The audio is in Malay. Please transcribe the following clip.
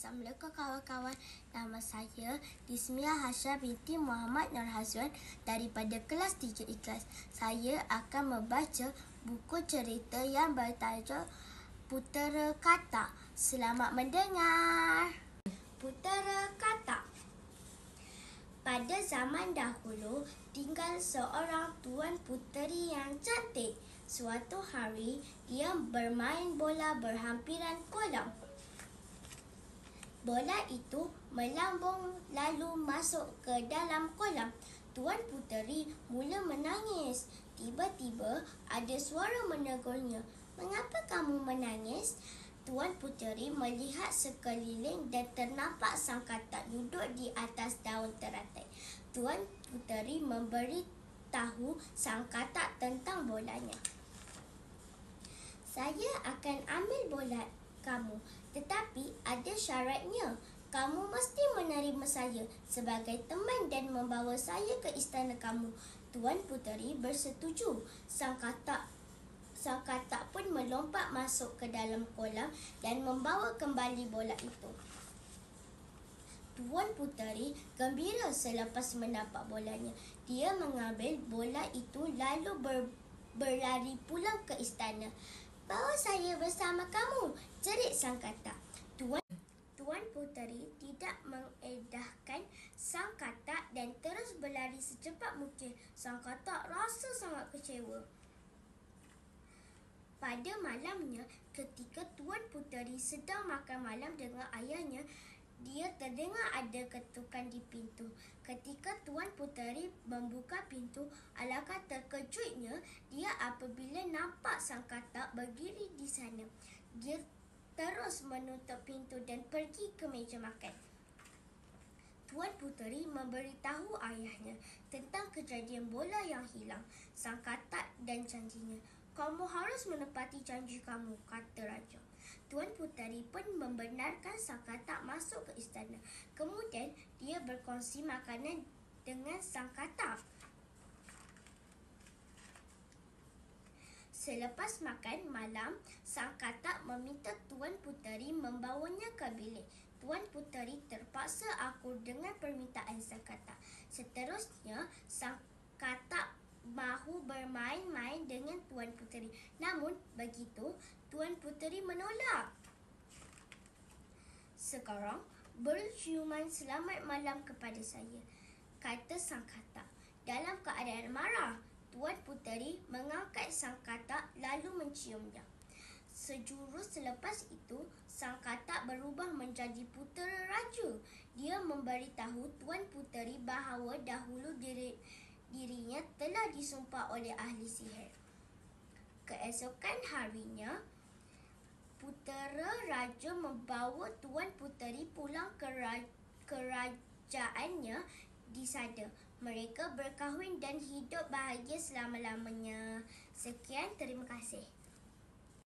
Assalamualaikum kawan-kawan. Nama saya Dismiah Hasha binti Muhammad Nur Hazwan daripada kelas 3 Ikhlas. Saya akan membaca buku cerita yang bertajuk Putera Katak. Selamat mendengar. Putera Katak. Pada zaman dahulu, tinggal seorang tuan puteri yang cantik. Suatu hari, dia bermain bola berhampiran kolam. Bola itu melambung lalu masuk ke dalam kolam. Tuan puteri mula menangis. Tiba-tiba ada suara menegurnya. "Mengapa kamu menangis?" Tuan puteri melihat sekeliling dan ternampak sang katak duduk di atas daun teratai. Tuan puteri memberitahu sang katak tentang bolanya. "Saya akan ambil bola kamu, tetapi ada syaratnya. Kamu mesti menerima saya sebagai teman dan membawa saya ke istana kamu." Tuan puteri bersetuju. Sang katak pun melompat masuk ke dalam kolam dan membawa kembali bola itu. Tuan puteri gembira selepas mendapat bolanya. Dia mengambil bola itu lalu berlari pulang ke istana. "Bawa saya bersama kamu," jerit sang katak. Tuan puteri tidak mengedahkan sang katak dan terus berlari secepat mungkin. Sang katak rasa sangat kecewa. Pada malamnya, ketika Tuan puteri sedang makan malam dengan ayahnya, dia terdengar ada ketukan di pintu. Ketika Tuan puteri membuka pintu, alangkah terkejutnya dia apabila nampak sang katak berdiri di sana. Dia terus menutup pintu dan pergi ke meja makan. Tuan puteri memberitahu ayahnya tentang kejadian bola yang hilang, sang katak dan janjinya. "Kamu harus menepati janji kamu," kata raja. Tuan puteri pun membenarkan sang katak masuk ke istana. Kemudian dia berkongsi makanan dengan sang katak. Selepas makan malam, sang katak meminta Tuan puteri membawanya ke bilik. Tuan puteri terpaksa akur dengan permintaan sang katak. Seterusnya, sang katak mahu bermain-main dengan Tuan puteri. Namun, begitu, Tuan puteri menolak. "Sekarang, beri ciuman selamat malam kepada saya," kata sang katak. Dalam keadaan marah, Tuan puteri mengangkat sang katak lalu menciumnya. Sejurus selepas itu, sang katak berubah menjadi putera raja. Dia memberitahu Tuan puteri bahawa dahulu dirinya telah disumpah oleh ahli sihir. Keesokan harinya, putera raja membawa Tuan puteri pulang ke kerajaannya di sana. Mereka berkahwin dan hidup bahagia selama-lamanya. Sekian, terima kasih.